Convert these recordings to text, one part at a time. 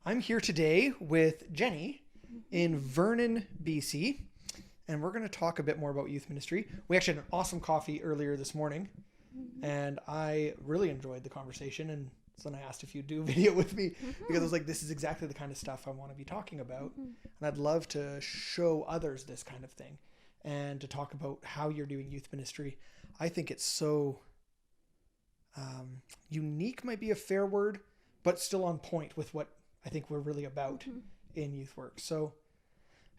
I'm here today with Jenny in Vernon, BC, and we're going to talk a bit more about youth ministry. We actually had an awesome coffee earlier this morning, and I really enjoyed the conversation, and so then I asked if you'd do a video with me, because I was like, this is exactly the kind of stuff I want to be talking about, and I'd love to show others this kind of thing, and to talk about how you're doing youth ministry. I think it's so unique, might be a fair word, but still on point with what I think we're really about in youth work. So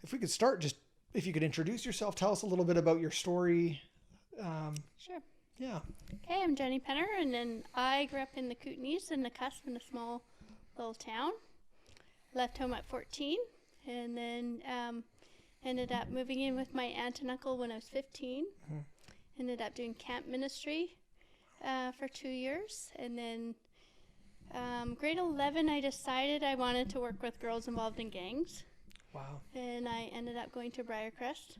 if we could start, just if you could introduce yourself, tell us a little bit about your story. Sure. Yeah. Okay, I'm Jenny Penner, and then I grew up in the Kootenays in the cusp in a small little town. Left home at 14, and then ended up moving in with my aunt and uncle when I was 15. Ended up doing camp ministry for 2 years, and then grade 11, I decided I wanted to work with girls involved in gangs. Wow. And I ended up going to Briarcrest.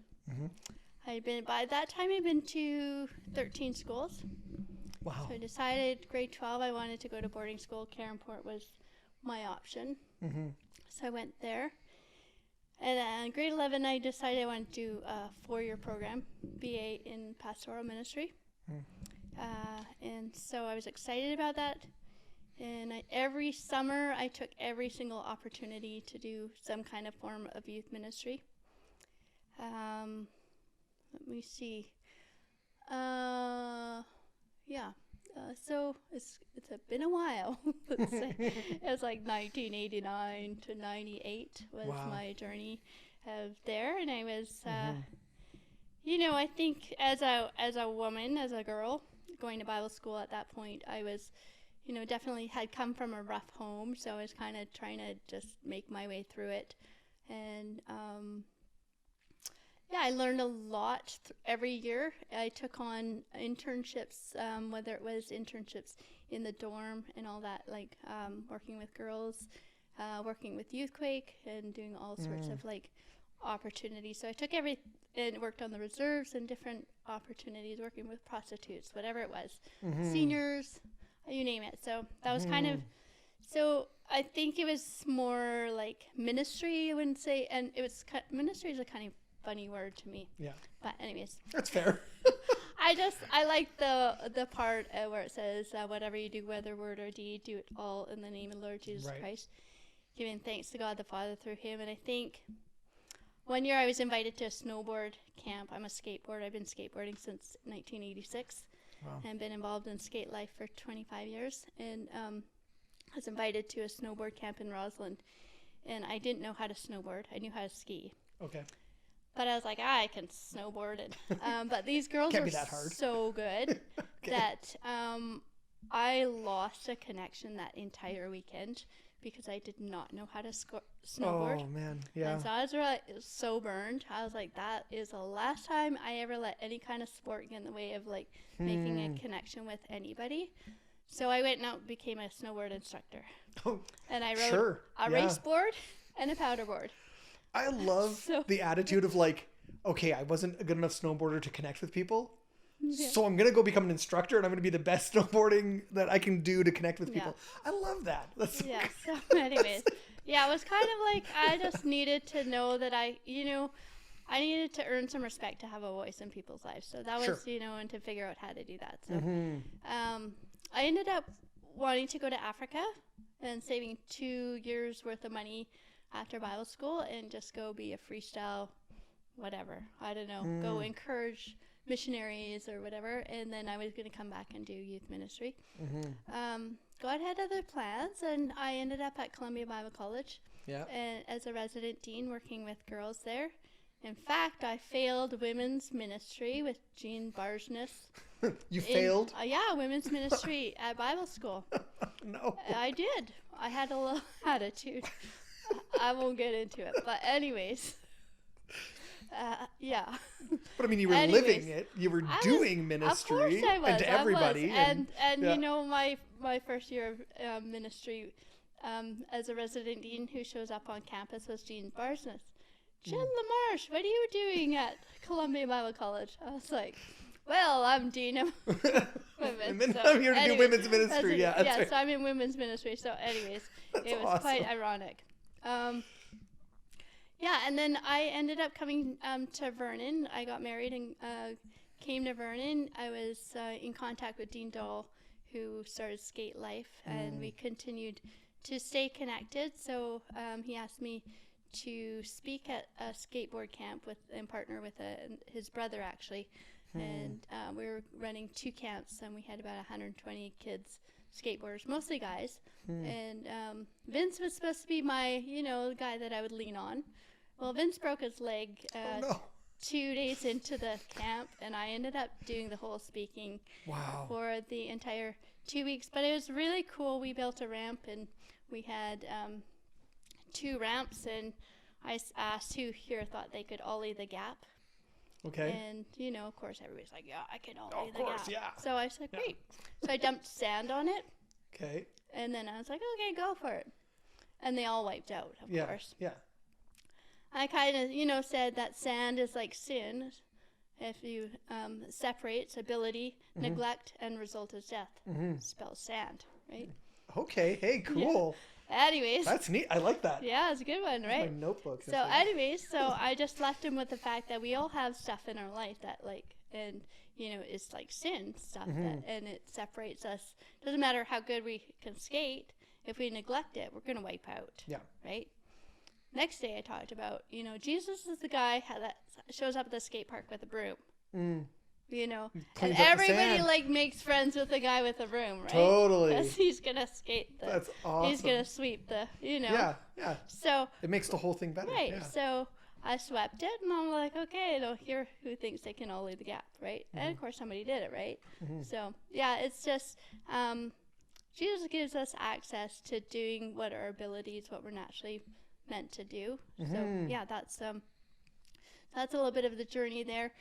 By that time, I'd been to 13 schools. Wow. So I decided grade 12, I wanted to go to boarding school. Carenport was my option. So I went there. And grade 11, I decided I wanted to do a 4-year program, BA in pastoral ministry. And so I was excited about that. And every summer, I took every single opportunity to do some kind of form of youth ministry. Let me see. So it's been a while. Let's say it was like 1989 to 98 was my journey of there, and I was, I think as a woman, as a girl going to Bible school at that point, I was, definitely had come from a rough home, so I was kind of trying to just make my way through it. And I learned a lot every year. I took on internships, whether it was internships in the dorm and all that, like working with girls, working with Youthquake, and doing all sorts of like opportunities. So I took and worked on the reserves and different opportunities, working with prostitutes, whatever it was, seniors, you name it. So that was kind of, so I think it was more like ministry, I wouldn't say, and ministry is a kind of funny word to me. Yeah. But anyways. That's fair. I like the part where it says, whatever you do, whether word or deed, do it all in the name of the Lord Jesus Christ, giving thanks to God the Father through him. And I think one year I was invited to a snowboard camp. I'm a skateboarder. I've been skateboarding since 1986. Wow. And been involved in skate life for 25 years. And I was invited to a snowboard camp in Rossland. And I didn't know how to snowboard. I knew how to ski. Okay. But I was like, I can snowboard. And, but these girls Can't were be that hard. so good Okay. that I lost a connection that entire weekend because I did not know how to snowboard. Oh, man. Yeah. And so I was really so burned. I was like, that is the last time I ever let any kind of sport get in the way of like making a connection with anybody. So I went and out and became a snowboard instructor. Oh, and I rode a race board and a powder board. I love the attitude of like, okay, I wasn't a good enough snowboarder to connect with people. Yeah. So I'm going to go become an instructor, and I'm going to be the best snowboarding that I can do to connect with people. I love that. That's so good. So anyways, it was kind of like I just needed to know that I needed to earn some respect to have a voice in people's lives. So that was, and to figure out how to do that. So I ended up wanting to go to Africa and saving 2 years worth of money after Bible school and just go be a freestyle, whatever. I don't know, go encourage missionaries or whatever. And then I was going to come back and do youth ministry. God had other plans, and I ended up at Columbia Bible College as a resident dean working with girls there. In fact, I failed women's ministry with Jean Barsness. You failed? Women's ministry at Bible school. No. I did. I had a little attitude. I won't get into it. But anyways. But I mean, you were living it. You were doing ministry. Of course I was. And to everybody. And my first year of ministry as a resident dean who shows up on campus was Jean Barsness. Jen LaMarche, what are you doing at Columbia Bible College? I was like, Well, I'm dean of women. So I'm here to do anyways, women's ministry. Yeah, that's right. so I'm in women's ministry. So anyways, it was quite ironic. Yeah, and then I ended up coming to Vernon. I got married and came to Vernon. I was in contact with Dean Dahl, who started Skate Life, and we continued to stay connected. So he asked me to speak at a skateboard camp and partner with his brother, actually. And we were running 2 camps, and we had about 120 kids, skateboarders, mostly guys. And Vince was supposed to be my, the guy that I would lean on. Well, Vince broke his leg 2 days into the camp, and I ended up doing the whole speaking for the entire 2 weeks. But it was really cool. We built a ramp, and we had 2 ramps, and I asked who here thought they could ollie the gap. Okay. And, of course, everybody's like, yeah, I can ollie the gap. Yeah. So I said, great. So I dumped sand on it. Okay. And then I was like, okay, go for it. And they all wiped out, of course. Yeah. I kind of, said that sand is like sin. If you separates ability, neglect, and result is death. Spells sand, right? Okay. Hey, cool. Yeah. Anyways. That's neat. I like that. Yeah, it's a good one, right? My notebook. So anyways, I just left him with the fact that we all have stuff in our life that it's like sin stuff and it separates us. Doesn't matter how good we can skate. If we neglect it, we're going to wipe out. Yeah. Right? Next day I talked about, Jesus is the guy that shows up at the skate park with a broom. And everybody makes friends with the guy with the broom, right? Totally. Because he's going to skate That's awesome. He's going to sweep the, Yeah. So. It makes the whole thing better. Right. Yeah. So I swept it, and I'm like, okay, here who thinks they can ollie the gap, right? And of course somebody did it, right? So, yeah, it's just, Jesus gives us access to doing what our abilities, what we're naturally meant to do. So yeah, that's a little bit of the journey there.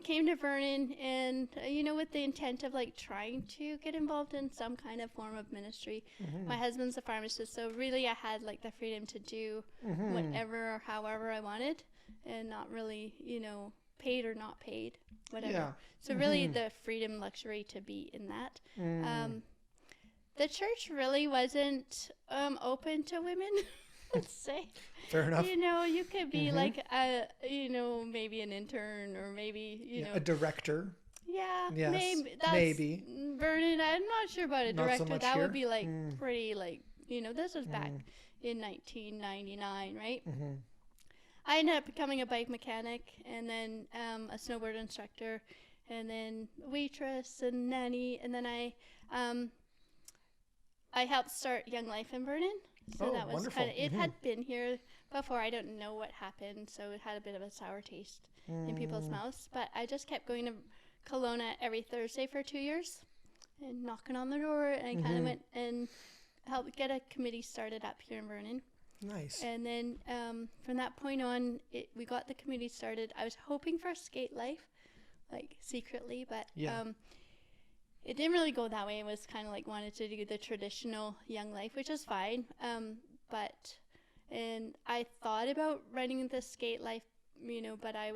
Came to Vernon and with the intent of trying to get involved in some kind of form of ministry. My husband's a pharmacist, so really I had the freedom to do whatever or however I wanted, and not really paid or not paid, whatever. So really the freedom, luxury to be in that. The church really wasn't open to women. Let's say. Fair enough. You could be maybe an intern or maybe, a director. Yeah. Yes, maybe. Vernon, I'm not sure about a director. So that here. would be pretty this was back in 1999, right? I ended up becoming a bike mechanic and then a snowboard instructor and then waitress and nanny. And then I helped start Young Life in Vernon. So that was kind of, it had been here before. I don't know what happened. So it had a bit of a sour taste in people's mouths. But I just kept going to Kelowna every Thursday for 2 years and knocking on the door. And I kind of went and helped get a committee started up here in Vernon. Nice. And then from that point on, we got the committee started. I was hoping for Skate Life, secretly, but it didn't really go that way. It was kind of wanted to do the traditional Young Life, which is fine. And I thought about running the Skate Life, but I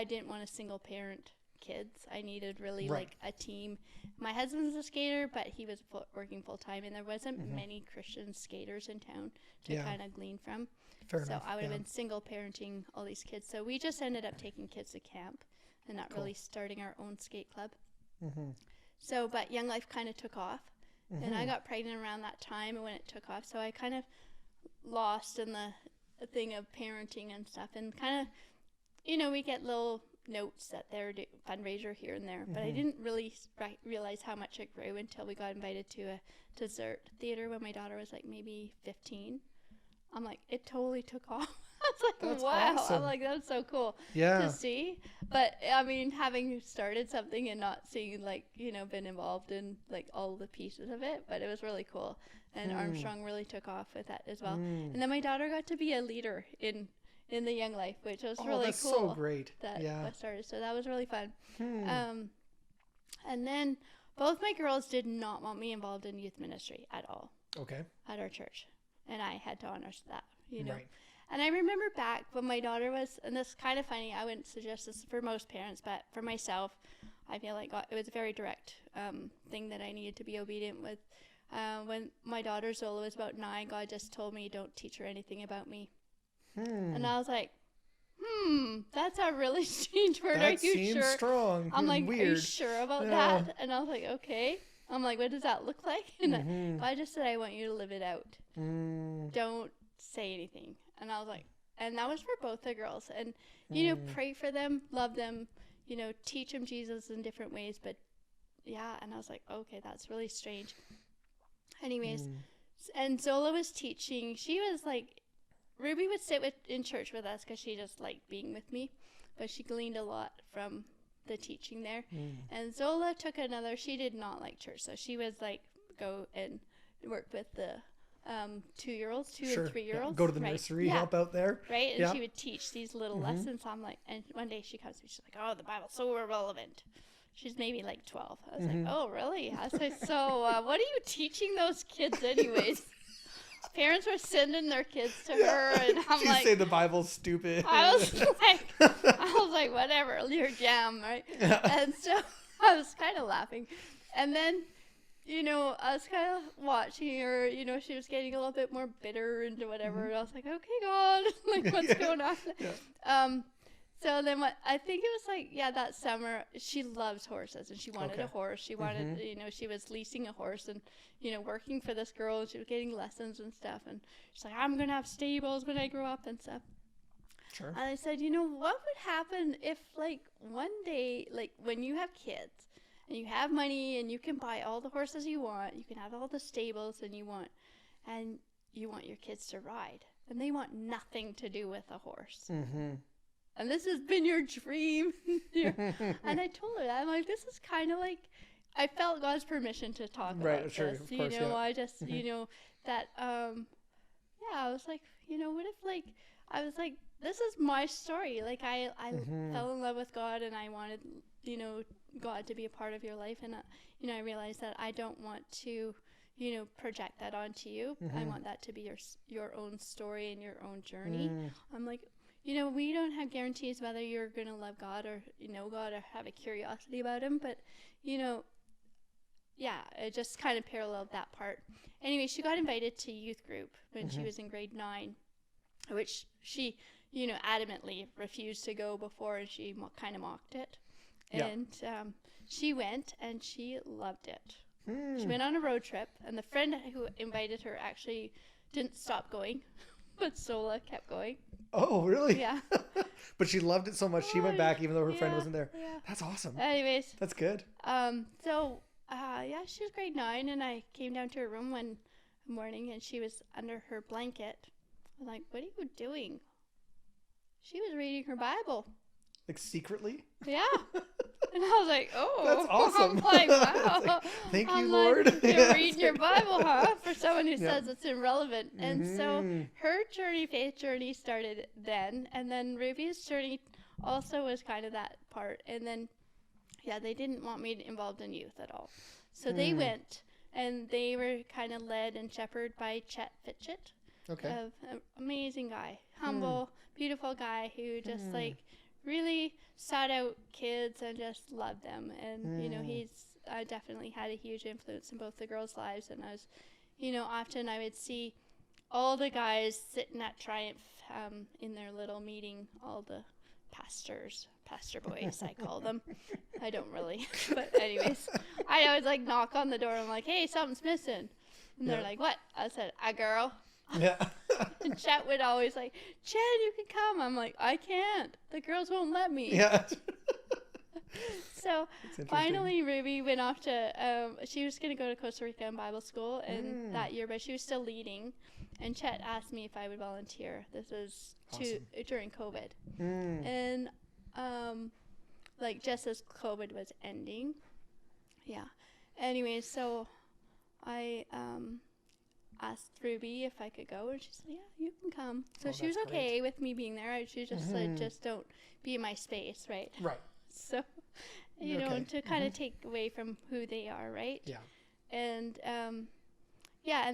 didn't want a single parent kids. I needed really a team. My husband's a skater, but he was working full time, and there wasn't many Christian skaters in town to kind of glean from. Fair enough. I would have been single parenting all these kids. So we just ended up taking kids to camp and not really starting our own skate club. So, but Young Life kind of took off, and I got pregnant around that time when it took off. So I kind of lost in the thing of parenting and stuff, and kind of, we get little notes that they're fundraiser here and there, but I didn't really realize how much it grew until we got invited to a dessert theater when my daughter was maybe 15. I'm like, it totally took off. I was like, that's wow. Awesome. I'm like, that's so cool to see. But I mean, having started something and not seeing been involved in all the pieces of it, but it was really cool. And Armstrong really took off with that as well. And then my daughter got to be a leader in the Young Life, which was really that's cool. So great. That started. So that was really fun. And then both my girls did not want me involved in youth ministry at all. Okay. At our church. And I had to honor that, Right. And I remember back when my daughter was, and this is kind of funny, I wouldn't suggest this for most parents, but for myself, I feel like it was a very direct thing that I needed to be obedient with. When my daughter Zola was about 9, God just told me, don't teach her anything about me. And I was like, that's a really strange word. That Are you seems sure? strong. I'm like, weird. are you sure about that? And I was like, okay. I'm like, what does that look like? And God just said, I want you to live it out. Don't say anything. And I was like, and that was for both the girls. And, you know, pray for them, love them, you know, teach them Jesus in different ways. But yeah, and I was like, okay, that's really strange. Anyways, and Zola was teaching. She was like, Ruby would sit in church with us because she just liked being with me, but she gleaned a lot from the teaching there. And Zola took she did not like church, so she was like, go and work with the 2-year-olds, 2 and 3-year-olds. Go to the nursery, help out there. Right, and she would teach these little lessons. I'm like, and one day she comes to me, she's like, oh, the Bible's so irrelevant. She's maybe like 12. I was like, oh, really? I was like, so what are you teaching those kids anyways? Parents were sending their kids to her, and I'm like, say the Bible's stupid. I was like, whatever, your jam, right? And so I was kind of laughing. And then, you know, I was kind of watching her, you know, she was getting a little bit more bitter and whatever. And I was like, okay, God, like, what's going on? So then I think it was like, that summer, she loves horses, and she wanted a horse. She wanted, you know, she was leasing a horse and, you know, working for this girl, and she was getting lessons and stuff. And she's like, I'm going to have stables when I grow up and stuff. Sure. And I said, you know, what would happen if, like, one day, like, when you have kids and you have money and you can buy all the horses you want, you can have all the stables and you want your kids to ride, and they want nothing to do with a horse. And this has been your dream. And I told her that. I'm like, this is kind of like, I felt God's permission to talk about this. Of course, you know, I just, you know, that, I was like, you know, what if, like, I was like, this is my story. Like, I fell in love with God, and I wanted, you know, God to be a part of your life. And, you know, I realized that I don't want to, you know, project that onto you. I want that to be your own story and your own journey. I'm like, you know, we don't have guarantees whether you're going to love God or you know God or have a curiosity about him. But, you know, it just kind of paralleled that part. Anyway, she got invited to youth group when she was in grade 9, which she, you know, adamantly refused to go before, and she kind of mocked it. And she went, and she loved it. She went on a road trip, and the friend who invited her actually didn't stop going, but Zola kept going. Oh, really? Yeah. But she loved it so much, she went back even though her friend wasn't there. Yeah. That's awesome. Anyways. That's good. She was grade 9, and I came down to her room one morning, and she was under her blanket. I'm like, what are you doing? She was reading her Bible. Like, secretly? Yeah. And I was like, oh. That's awesome. I'm like, wow. Like, thank you, like, Lord. You're reading your Bible, huh? For someone who says it's irrelevant. And so her faith journey started then. And then Ruby's journey also was kind of that part. And then, they didn't want me involved in youth at all. So they went, and they were kind of led and shepherded by Chet Fitchett. Okay. An amazing guy. Humble, beautiful guy who just, like, really sought out kids and just loved them. And, you know, he's definitely had a huge influence in both the girls' lives. And I was, you know, often I would see all the guys sitting at Triumph in their little meeting, all the pastor boys, I call them. I don't really. But anyways, I always, like, knock on the door. And I'm like, hey, something's missing. And they're like, what? I said, a girl. Yeah. And Chet would always like, Jen, you can come. I'm like, I can't. The girls won't let me. Yeah. So finally, Ruby went off to, she was going to go to Costa Rica in Bible school that year, but she was still leading. And Chet asked me if I would volunteer. This is during COVID. And, like, just as COVID was ending. Yeah. Anyway, so I, asked Ruby if I could go, and she said, yeah, you can come. So she was okay with me being there. She just said, just don't be in my space, right? Right. So, you know, to kind of take away from who they are, right? Yeah. And, and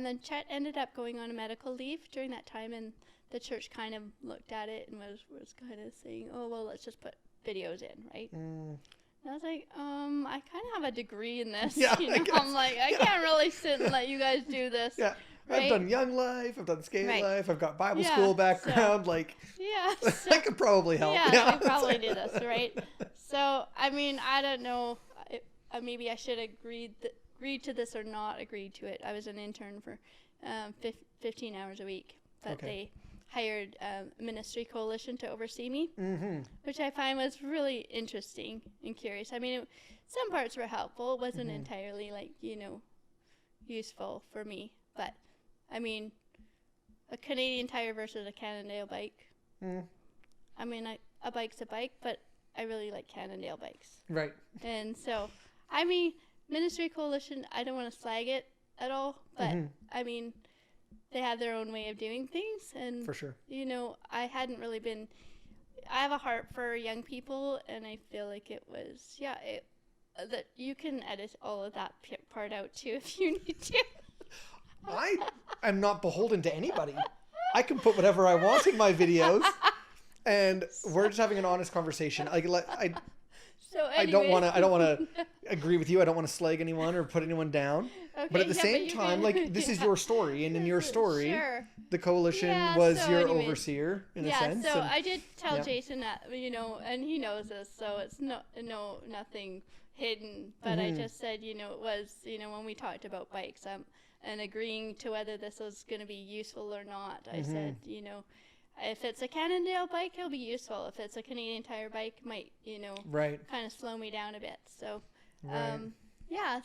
then Chet ended up going on a medical leave during that time, and the church kind of looked at it and was kind of saying, oh, well, let's just put videos in, right? And I was like, I kind of have a degree in this. Yeah, you know? I'm like, I can't really sit and let you guys do this. Yeah. Right? I've done Young Life. I've done Skate Right. Life. I've got Bible school background. So, I could probably help. Yeah, I probably do this, right? So, I mean, I don't know. Maybe I should agreed to this or not agreed to it. I was an intern for 15 hours a week, but they hired a ministry coalition to oversee me, which I find was really interesting and curious. I mean, some parts were helpful. It wasn't entirely, like, you know, useful for me. But, I mean, a Canadian Tire versus a Cannondale bike. I mean, a bike's a bike, but I really like Cannondale bikes. Right. And so, I mean, Ministry Coalition, I don't want to slag it at all, but, I mean, they have their own way of doing things. And, for sure. you know, I have a heart for young people, and I feel like it was, that you can edit all of that part out, too, if you need to. I am not beholden to anybody. I can put whatever I want in my videos, and we're just having an honest conversation. I don't want to agree with you. I don't want to slag anyone or put anyone down. Okay, but at the same time, like, this is your story, and in your story, the coalition was your overseer in a sense. So I did tell Jason that, you know, and he knows this, so it's nothing hidden. But I just said, you know, it was, you know, when we talked about bikes, and agreeing to whether this was going to be useful or not, I said, you know, if it's a Cannondale bike, it'll be useful. If it's a Canadian Tire bike, might, you know, kind of slow me down a bit. So,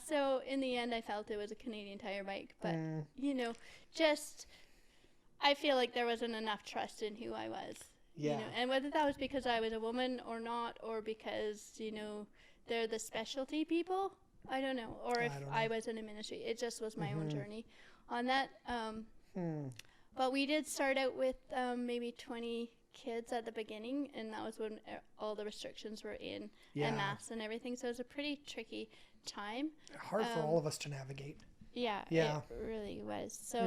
so in the end, I felt it was a Canadian Tire bike. But, you know, just, I feel like there wasn't enough trust in who I was. Yeah. You know, and whether that was because I was a woman or not, or because, you know, they're the specialty people, I don't know. Or if I was in a ministry. It just was my own journey on that. But we did start out with maybe 20 kids at the beginning, and that was when all the restrictions were in and masks and everything. So it was a pretty tricky time. Hard for all of us to navigate. Yeah, it really was. So,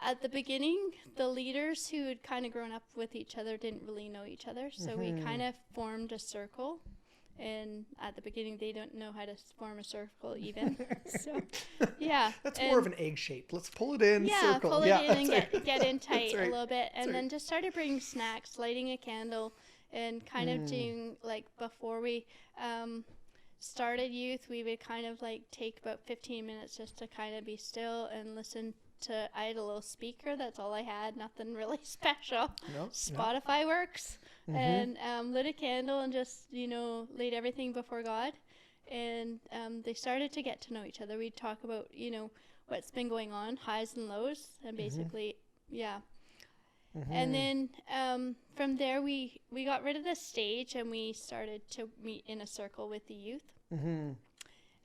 at the beginning, the leaders who had kind of grown up with each other didn't really know each other. So we kind of formed a circle. And at the beginning, they don't know how to form a circle even. So, that's more of an egg shape. Let's pull it in, circle. Pull it in and get in tight a little bit. And then just started bringing snacks, lighting a candle, and kind of doing, like, before we started youth, we would kind of, like, take about 15 minutes just to kind of be still and listen to, I had a little speaker. That's all I had. Nothing really special. Spotify works. And lit a candle and just, you know, laid everything before God. And they started to get to know each other. We'd talk about, you know, what's been going on, highs and lows, and basically, And then from there, we got rid of the stage, and we started to meet in a circle with the youth.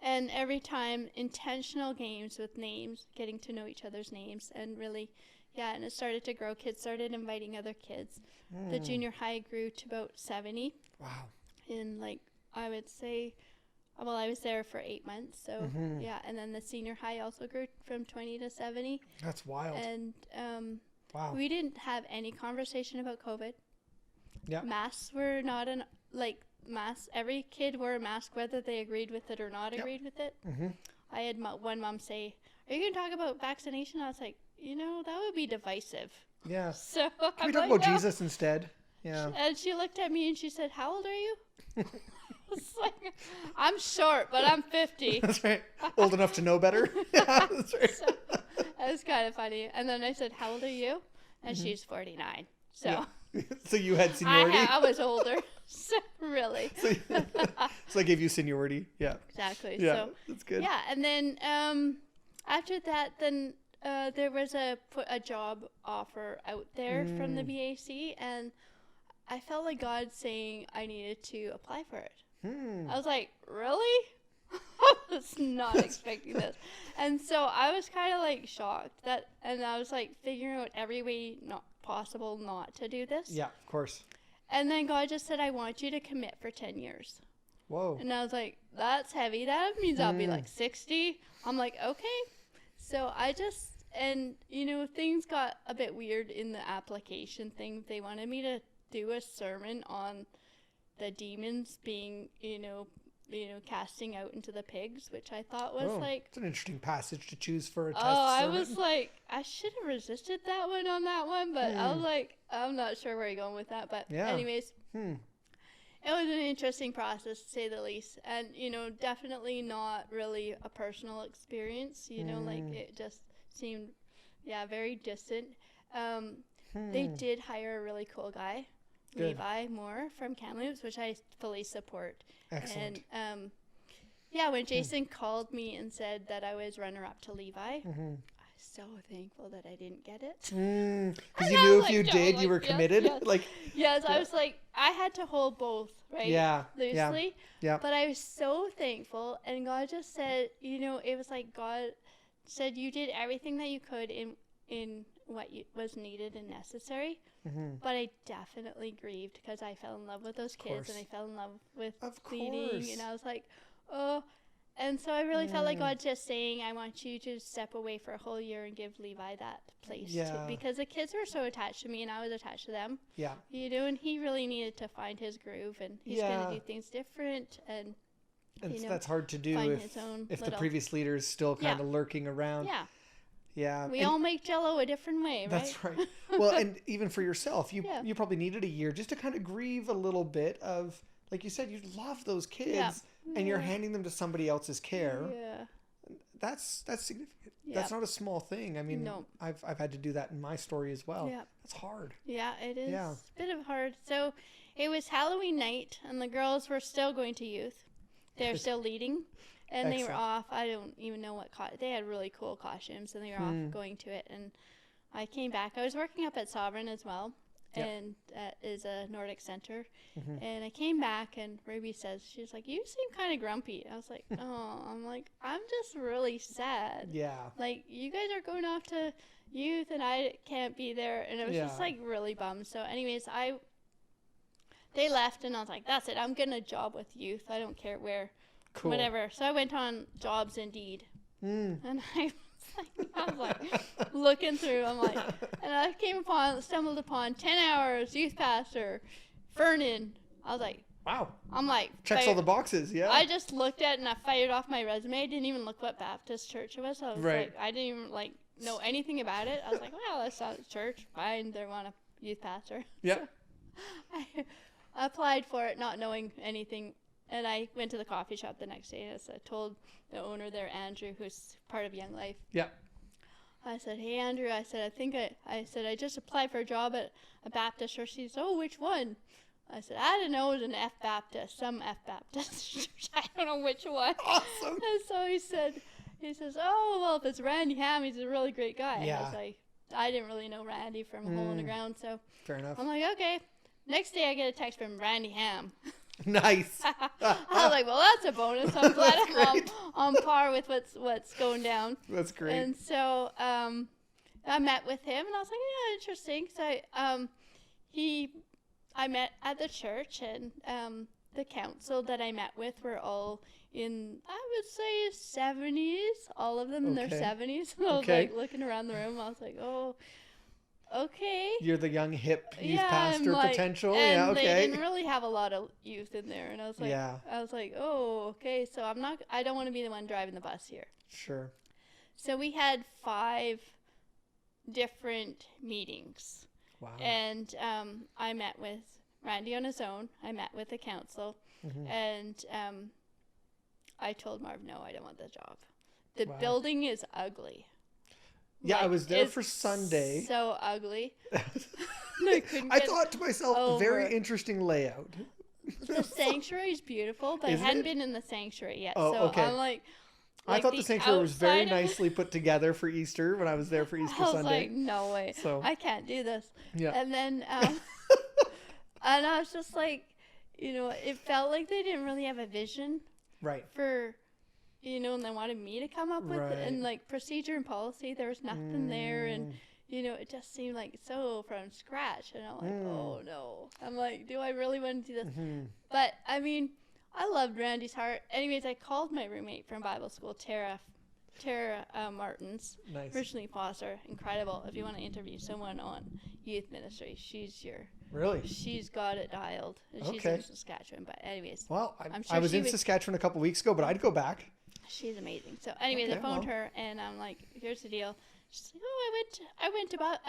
And every time, intentional games with names, getting to know each other's names, and really, and it started to grow. Kids started inviting other kids. The junior high grew to about 70. Wow. In, like, I would say, well, I was there for 8 months. So, and then the senior high also grew from 20 to 70. That's wild. And wow. We didn't have any conversation about COVID. Yeah. Masks were not masks. Every kid wore a mask, whether they agreed with it or not agreed with it. I had one mom say, "Are you going to talk about vaccination?" I was like, you know, that would be divisive. Yeah. So can we talk about Jesus instead? Yeah. And she looked at me and she said, "How old are you?" It's like, I'm short, but I'm 50. That's right. Old enough to know better. Yeah, that's right. So it was kind of funny. And then I said, "How old are you?" And she's 49. So so you had seniority? I was older. So really. So I gave you seniority. Yeah. Exactly. Yeah, so that's good. Yeah, and then after that, then there was a job offer out there from the BAC, and I felt like God saying I needed to apply for it. I was like, really? I was not expecting this. And so I was kind of like shocked and I was like figuring out every way not possible not to do this. Yeah, of course. And then God just said, "I want you to commit for 10 years. Whoa. And I was like, that's heavy. That means I'll be like 60. I'm like, okay. So I just, and, things got a bit weird in the application thing. They wanted me to do a sermon on the demons being, casting out into the pigs, which I thought was it's an interesting passage to choose for a test sermon. sermon. I was like, I should have resisted that one on that one, but I was like, I'm not sure where you're going with that. But anyways, it was an interesting process, to say the least. And, definitely not really a personal experience, like it just seemed, very distant. They did hire a really cool guy. Good. Levi Moore from Kamloops, which I fully support. Excellent. And when Jason called me and said that I was runner-up to Levi, I was so thankful that I didn't get it. Because you knew if you did, you were committed. Yes. I was like, I had to hold both, right? Yeah. Loosely. Yeah. But I was so thankful, and God just said, it was like God said you did everything that you could in what was needed and necessary. But I definitely grieved because I fell in love with those kids, and I fell in love with leading, and I was like, oh. And so I really felt like God just saying, I want you to step away for a whole year and give Levi that place too, because the kids were so attached to me and I was attached to them. Yeah. And he really needed to find his groove, and he's going to do things different, and that's hard to do if the previous leader is still kind of lurking around. Yeah. Yeah. We all make Jell-O a different way, right? That's right. Well, and even for yourself, you probably needed a year just to kind of grieve a little bit of, like you said, you love those kids and you're handing them to somebody else's care. Yeah. That's significant. Yeah. That's not a small thing. I mean, no. I've had to do that in my story as well. Yeah. That's hard. Yeah, it is. Yeah. It's a bit of hard. So it was Halloween night and the girls were still going to youth. They're still leading. And Excellent. They were off. I don't even know what they had really cool costumes, and they were off going to it. And I came back. I was working up at Sovereign as well, and is a Nordic center. And I came back, and Ruby says, she's like, "You seem kind of grumpy." I was like, "Oh," I'm like, "I'm just really sad." Yeah. Like, you guys are going off to youth, and I can't be there, and it was just like really bummed. So, anyways, they left, and I was like, "That's it. I'm getting a job with youth. I don't care where." Cool. Whatever. So I went on Jobs Indeed, and I was like looking through. I'm like, and I stumbled upon 10 hours youth pastor, Vernon. I was like, wow. I'm like, checks all the boxes. Yeah. I just looked at it and I fired off my resume. I didn't even look what Baptist church it was. I was like, I didn't even know anything about it. I was like, well, that's not a church. Fine, they want a youth pastor. Yeah. So I applied for it, not knowing anything. And I went to the coffee shop the next day, and I told the owner there, Andrew, who's part of Young Life. Yeah. I said, "Hey, Andrew," I said, I just applied for a job at a Baptist church. He said, "Oh, which one?" I said, "I don't know. It was an F Baptist, some F Baptist church. I don't know which one." Awesome. And so he says, "Oh, well, if it's Randy Ham, he's a really great guy." Yeah. I was like, I didn't really know Randy from Hole in the Ground, so. Fair enough. I'm like, okay. Next day, I get a text from Randy Ham. Nice. I was like, well, that's a bonus. I'm glad I'm on par with what's going down. That's great. And so I met with him, and I was like, yeah, interesting. So I met at the church, and the council that I met with were all in, I would say, 70s. All of them in their 70s. I was like looking around the room. I was like, oh. Okay. You're the young hip youth pastor potential. And they didn't really have a lot of youth in there, and I was like, oh, okay. So I don't want to be the one driving the bus here. Sure. So we had 5 different meetings. Wow. And I met with Randy on his own. I met with the council, and I told Marv, no, I don't want the job. The building is ugly. Yeah, I was there for Sunday. So ugly. I thought to myself, very interesting layout. The sanctuary is beautiful, but I hadn't been in the sanctuary yet. Oh, so okay. I'm like I thought the sanctuary was very nicely put together for Easter when I was there for Easter Sunday. I was like, no way. So I can't do this. Yeah. And then, and I was just like, it felt like they didn't really have a vision. Right. For... and they wanted me to come up with it, and procedure and policy, there was nothing there, and it just seemed like so from scratch, and I'm like, oh no. I'm like, do I really want to do this? But I mean, I loved Randy's heart. Anyways, I called my roommate from Bible school, Tara, Tara Martins. Nice. Originally foster. Incredible. If you want to interview someone on youth ministry, she's got it dialed. And she's in Saskatchewan. But anyways. Well, I'm sure I was in Saskatchewan a couple weeks ago, but I'd go back. She's amazing. So anyways, I phoned her and I'm like, here's the deal. She's like,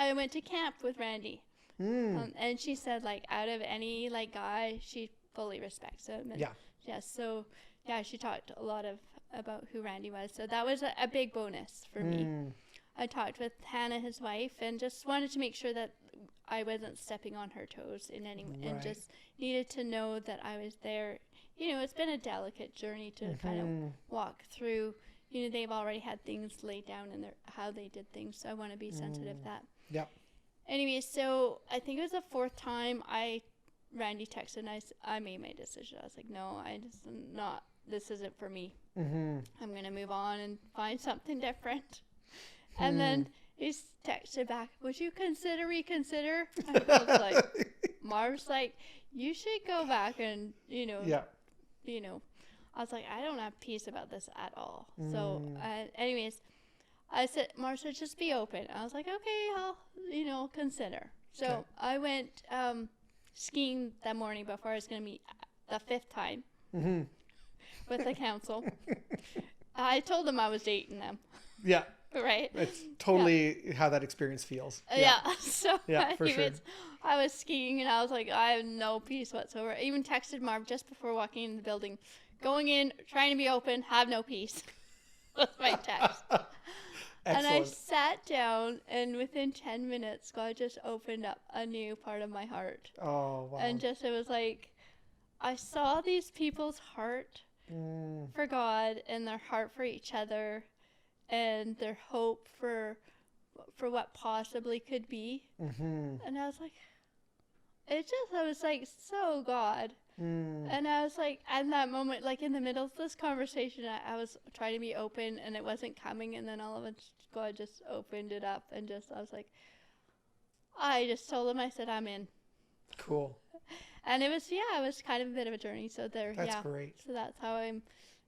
I went to camp with Randy. And she said, like, out of any like guy, she fully respects him. And so she talked a lot about who Randy was. So that was a big bonus for me. I talked with Hannah, his wife, and just wanted to make sure that I wasn't stepping on her toes in any way, and just needed to know that I was there. You know, it's been a delicate journey to kind of walk through. You know, they've already had things laid down in how they did things, so I want to be sensitive to that. Yep. Anyway, so I think it was the fourth time Randy texted and I made my decision. I was like, no, this isn't for me. I'm going to move on and find something different. And then he texted back, would you reconsider? I was like, Marv's like, you should go back and, I was like, I don't have peace about this at all. So, anyways, I said, Marv said, just be open. I was like, okay, I'll, consider. So I went skiing that morning before I was going to meet the fifth time with the council. I told them I was dating them. Yeah. Right. It's totally how that experience feels. So for sure. I was skiing and I was like, I have no peace whatsoever. I even texted Marv just before walking in the building, going in, trying to be open, have no peace. With my text. And I sat down, and within 10 minutes, God just opened up a new part of my heart. Oh, wow. And it was like, I saw these people's heart for God and their heart for each other and their hope for what possibly could be. And I was like, I was like, so God. And I was like, at that moment, like in the middle of this conversation, I was trying to be open and it wasn't coming. And then all of a sudden, God just opened it up and I was like, I just told him, I said, I'm in. Cool. And it was kind of a bit of a journey. So that's great. So that's how I'm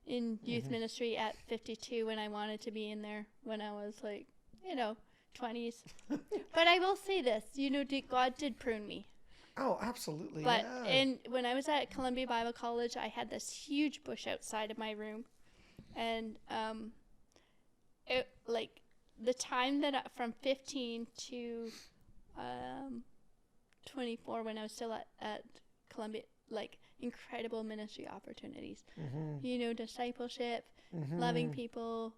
in youth ministry at 52 when I wanted to be in there when I was like, 20s. But I will say this, God did prune me. Oh, absolutely. But when I was at Columbia Bible College, I had this huge bush outside of my room. And the time that from 15 to 24 when I was still at Columbia, like incredible ministry opportunities. Discipleship, loving people,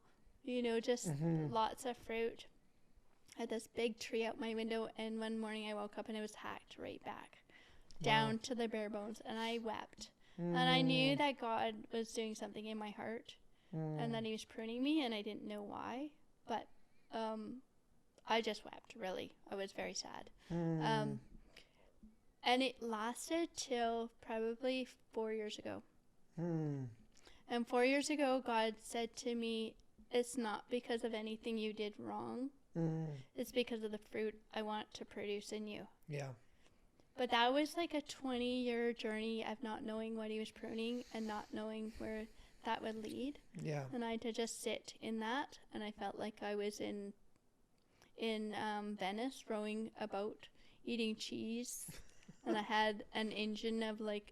just lots of fruit. I had this big tree out my window, and one morning I woke up and it was hacked right back down to the bare bones, and I wept. And I knew that God was doing something in my heart and that he was pruning me, and I didn't know why, but I just wept, really. I was very sad. And it lasted till probably 4 years ago. And 4 years ago, God said to me, it's not because of anything you did wrong. It's because of the fruit I want to produce in you. Yeah. But that was like a 20-year journey of not knowing what he was pruning and not knowing where that would lead. Yeah. And I had to just sit in that, and I felt like I was in Venice rowing a boat, eating cheese, and I had an engine of like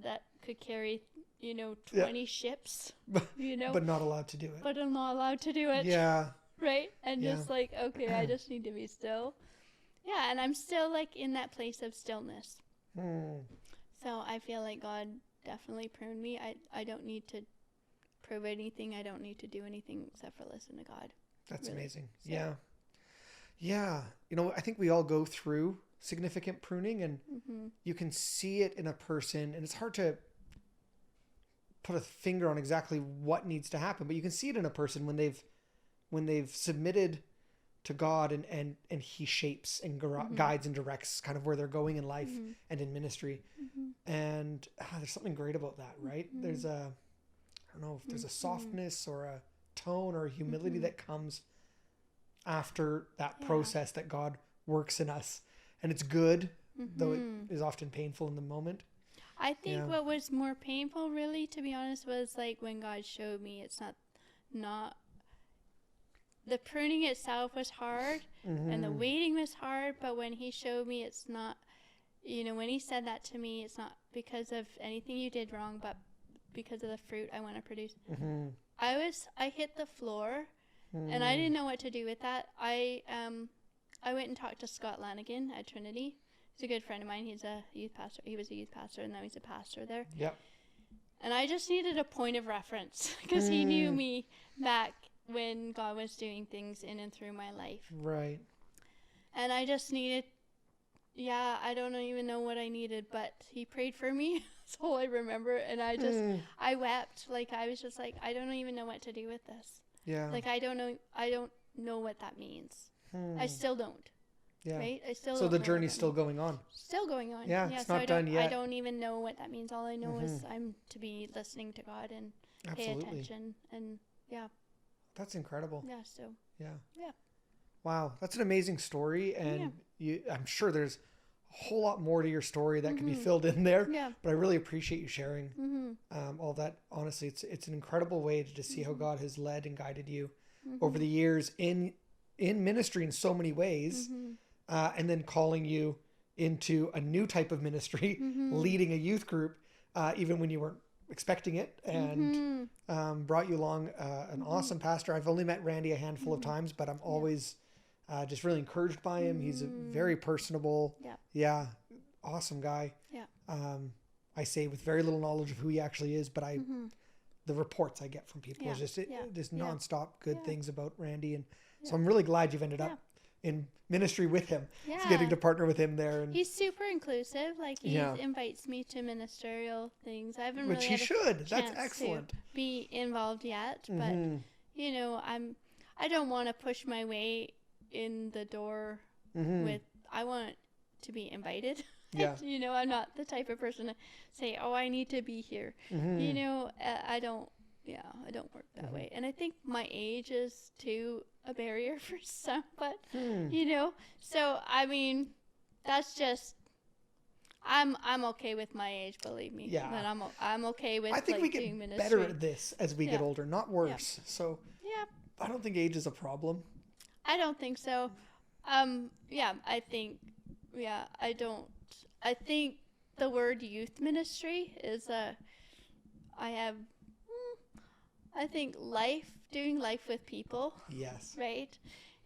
that could carry 20 ships. But not allowed to do it. But I'm not allowed to do it. Yeah. Right? And just like, okay, I just need to be still. Yeah, and I'm still like in that place of stillness. So I feel like God definitely pruned me. I don't need to prove anything. I don't need to do anything except for listen to God. That's really amazing. So. Yeah. Yeah. I think we all go through significant pruning, and you can see it in a person, and it's hard to put a finger on exactly what needs to happen, but you can see it in a person when they've submitted to God and he shapes and guides and directs kind of where they're going in life and in ministry. And there's something great about that, right? There's I don't know if there's a softness or a tone or a humility that comes after that process that God works in us. And it's good, though it is often painful in the moment. I think what was more painful, really, to be honest, was like when God showed me it's not, the pruning itself was hard and the waiting was hard, but when he showed me it's not, when he said that to me, it's not because of anything you did wrong, but because of the fruit I want to produce. I hit the floor and I didn't know what to do with that. I went and talked to Scott Lanigan at Trinity. He's a good friend of mine. He's a youth pastor. He was a youth pastor and now he's a pastor there. Yep. And I just needed a point of reference because he knew me back when God was doing things in and through my life. Right. And I just needed, I don't even know what I needed, but he prayed for me. That's all I remember. And I just, I wept. Like, I was just like, I don't even know what to do with this. Yeah. Like, I don't know what that means. I still don't. Yeah. Right? I still So don't the know journey's still going on. Still going on. Yeah, it's not done yet. I don't even know what that means. All I know is I'm to be listening to God and pay attention. And That's incredible. yeah, so. Yeah. Yeah. Wow, that's an amazing story, and I'm sure there's a whole lot more to your story that can be filled in there. Yeah. But I really appreciate you sharing all that. Honestly, it's an incredible way to just see how God has led and guided you over the years in ministry in so many ways, and then calling you into a new type of ministry, leading a youth group, even when you weren't expecting it, and brought you along an awesome pastor. I've only met Randy a handful of times, but I'm always just really encouraged by him. He's a very personable, awesome guy. I say with very little knowledge of who he actually is, but the reports I get from people is just nonstop good things about Randy, and so I'm really glad you've ended up in ministry with him, getting to partner with him there. And he's super inclusive. Like, he invites me to ministerial things. I haven't which really he had should. a That's chance excellent. to be involved yet, but I don't want to push my way in the door with. I want to be invited. Yeah. I'm not the type of person to say, "Oh, I need to be here." I don't. Yeah, I don't work that way. And I think my age is too a barrier for some, but so I mean, that's just, I'm okay with my age, believe me. Yeah. But I'm okay with, I think we doing get ministry. better at this as we get older, not worse. So I don't think age is a problem. I don't think so. I think the word youth ministry is I think doing life with people, right,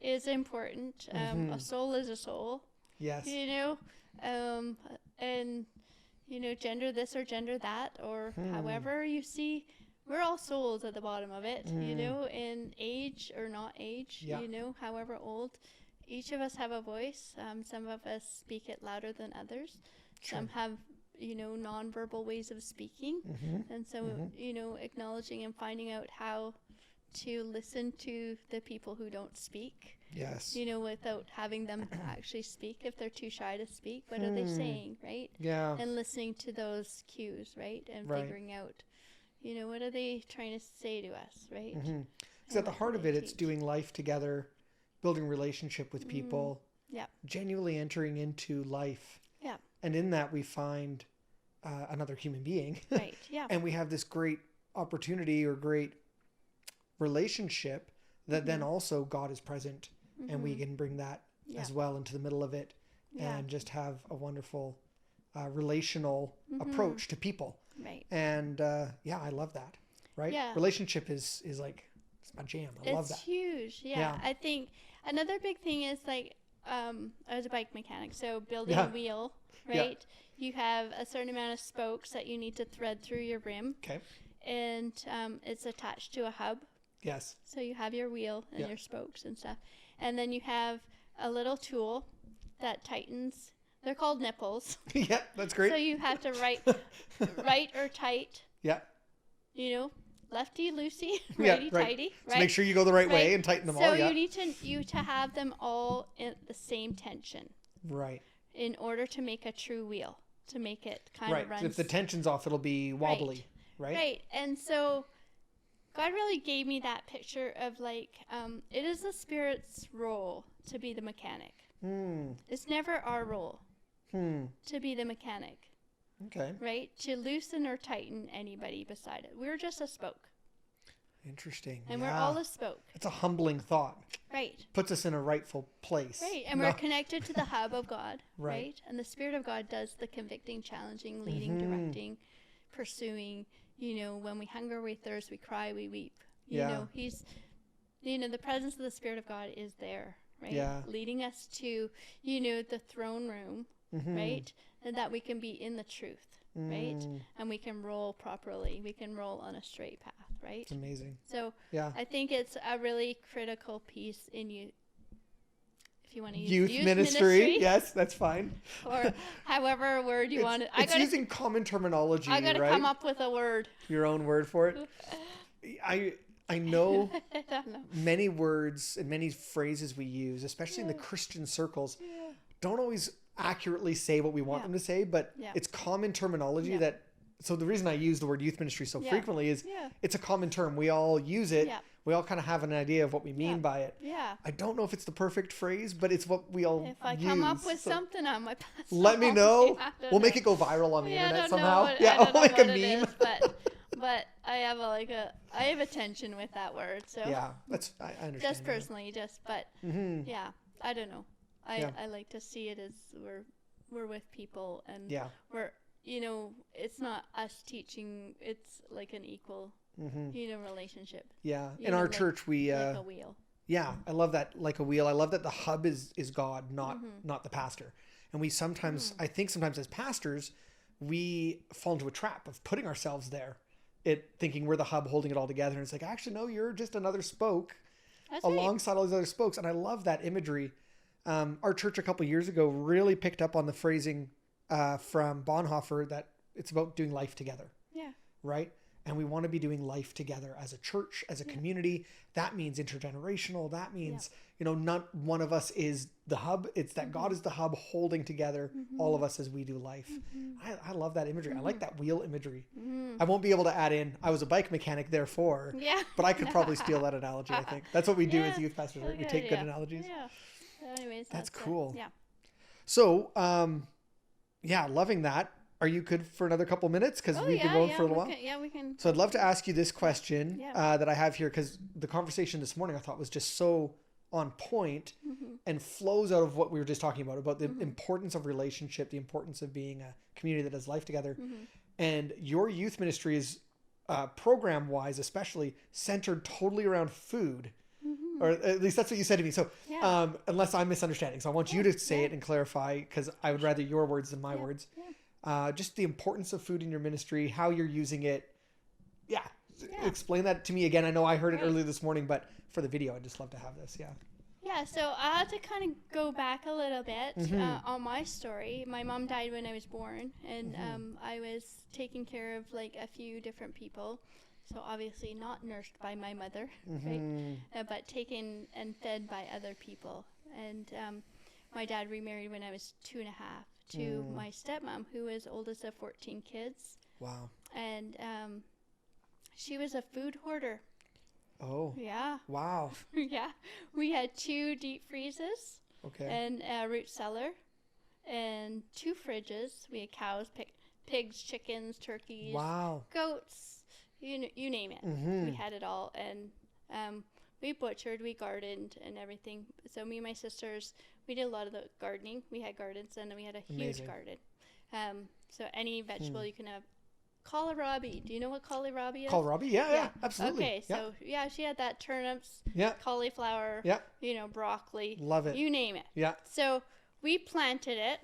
is important. A soul is a soul. Yes. And gender this or gender that, or however you see, we're all souls at the bottom of it, and age or not age, however old, each of us have a voice. Some of us speak it louder than others. Some have nonverbal ways of speaking. And so, acknowledging and finding out how to listen to the people who don't speak. Yes. Without having them actually speak. If they're too shy to speak, what are they saying, right? Yeah. And listening to those cues, right? And figuring out, what are they trying to say to us, right? Because at the heart of it, it's doing life together, building relationship with people, genuinely entering into life. Yeah. And in that, we find another human being. Right, yeah. And we have this great opportunity or great relationship that then also God is present, and we can bring that as well into the middle of it, and just have a wonderful relational approach to people. Right. And I love that. Right. Yeah. Relationship is like, it's my jam. I love that. It's huge. Yeah. I think another big thing is like, I was a bike mechanic, so building a wheel, right? Yeah. You have a certain amount of spokes that you need to thread through your rim. Okay. And it's attached to a hub. Yes. So you have your wheel and your spokes and stuff. And then you have a little tool that tightens. They're called nipples. Yeah, that's great. So you have to right or tight. Yeah. Lefty loosey, righty tighty. Right. So make sure you go the right way and tighten them all. So you need to have them all in the same tension. Right. In order to make a true wheel, to make it kind of run. If the tension's off, it'll be wobbly. Right. Right. And so God really gave me that picture of like, it is the Spirit's role to be the mechanic. It's never our role to be the mechanic. Okay. Right? To loosen or tighten anybody beside it. We're just a spoke. Interesting. And we're all a spoke. It's a humbling thought. Right. Puts us in a rightful place. Right. And we're connected to the hub of God. Right. Right. And the Spirit of God does the convicting, challenging, leading, directing, pursuing. When we hunger, we thirst, we cry, we weep. You know, he's, the presence of the Spirit of God is there. Right. Yeah. Leading us to, the throne room. Right. And that we can be in the truth. Right. And we can roll properly. We can roll on a straight path. Right. It's amazing. So I think it's a really critical piece in you. If you want to use youth ministry. Yes, that's fine. Or however word you want to. It's using common terminology. I got to come up with a word. Your own word for it. I know, I don't know many words and many phrases we use, especially in the Christian circles, don't always accurately say what we want them to say, but it's common terminology that. So the reason I use the word youth ministry so frequently is it's a common term. We all use it. We all kind of have an idea of what we mean by it. Yeah. I don't know if it's the perfect phrase, but it's what we all use. If I come up with something on my past, let me know. We'll make it go viral on the internet somehow. We'll make a meme. But I have I have a tension with that word. So yeah, I understand. Just personally, I don't know. I like to see it as we're with people and we're. It's not us teaching, it's like an equal, relationship. Yeah. In our church, we, like a wheel. Yeah. I love that. Like a wheel. I love that the hub is God, not the pastor. And we sometimes, I think sometimes as pastors, we fall into a trap of putting ourselves there, thinking we're the hub holding it all together. And it's like, actually, no, you're just another spoke alongside all these other spokes. And I love that imagery. Our church a couple years ago really picked up on the phrasing from Bonhoeffer that it's about doing life together. Yeah. Right? And we want to be doing life together as a church, as a community. That means intergenerational. That means, not one of us is the hub. It's that God is the hub holding together all of us as we do life. I love that imagery. I like that wheel imagery. I won't be able to add in, I was a bike mechanic, therefore. Yeah. But I could probably steal that analogy, I think. That's what we do as youth pastors, right? We take good analogies. Yeah. Anyways, that's cool. Yeah. So, loving that. Are you good for another couple minutes? Because we've been going for a little while. We can. So I'd love to ask you this question that I have here, because the conversation this morning I thought was just so on point and flows out of what we were just talking about the importance of relationship, the importance of being a community that does life together. And your youth ministry is program-wise especially centered totally around food. Or at least that's what you said to me. So unless I'm misunderstanding. So I want you to say it and clarify, because I would rather your words than my words. Just the importance of food in your ministry, how you're using it. Explain that to me again. I know I heard it earlier this morning, but for the video, I'd just love to have this. Yeah, so I had to kind of go back a little bit on my story. My mom died when I was born, and I was taking care of like a few different people. So obviously not nursed by my mother, right? But taken and fed by other people. And my dad remarried when I was 2.5 to my stepmom, who was oldest of 14 kids. Wow. And she was a food hoarder. Oh. Yeah. Wow. Yeah. We had 2 deep freezes. Okay. And a root cellar. And 2 fridges. We had cows, pigs, chickens, turkeys. Wow. Goats. You name it. We had it all. And we butchered, we gardened and everything. So me and my sisters, we did a lot of the gardening. We had gardens, and then we had a huge garden. So any vegetable you can have. Kohlrabi. Do you know what kohlrabi is? Kohlrabi? Yeah, absolutely. Okay, so she had that. Turnips, cauliflower, broccoli. Love it. You name it. Yeah. So we planted it.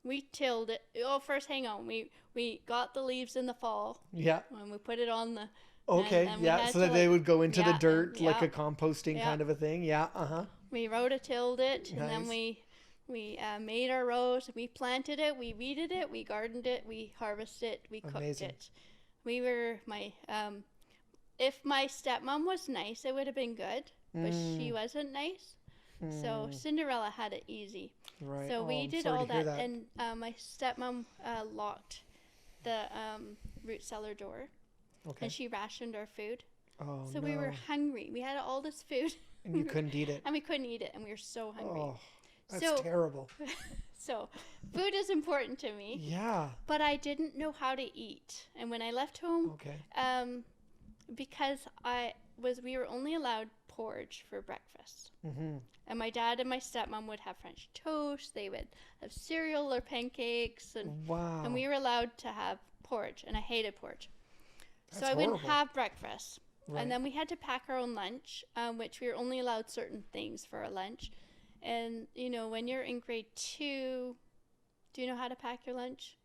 We tilled it. Oh, first, hang on. We got the leaves in the fall. Yeah. And we put it on the. Okay. So that they would go into the dirt, like a composting kind of a thing. Yeah. We rototilled it, and then we made our rows. We planted it. We weeded it. We gardened it. We harvested it. We cooked it. We were if my stepmom was nice, it would have been good, but she wasn't nice. So Cinderella had it easy. Right. So we did all that, and my stepmom locked the root cellar door, and she rationed our food. Oh, so we were hungry. We had all this food, and you couldn't eat it. And we couldn't eat it, and we were so hungry. Oh, that's terrible. So food is important to me. Yeah. But I didn't know how to eat, and when I left home, because we were only allowed porridge for breakfast. Mm-hmm. And my dad and my stepmom would have French toast. They would have cereal or pancakes. And, Wow. and we were allowed to have porridge, and I hated porridge. That's so I wouldn't horrible. have breakfast. Right. And then we had to pack our own lunch, which we were only allowed certain things for our lunch. And, when you're in grade 2, do you know how to pack your lunch?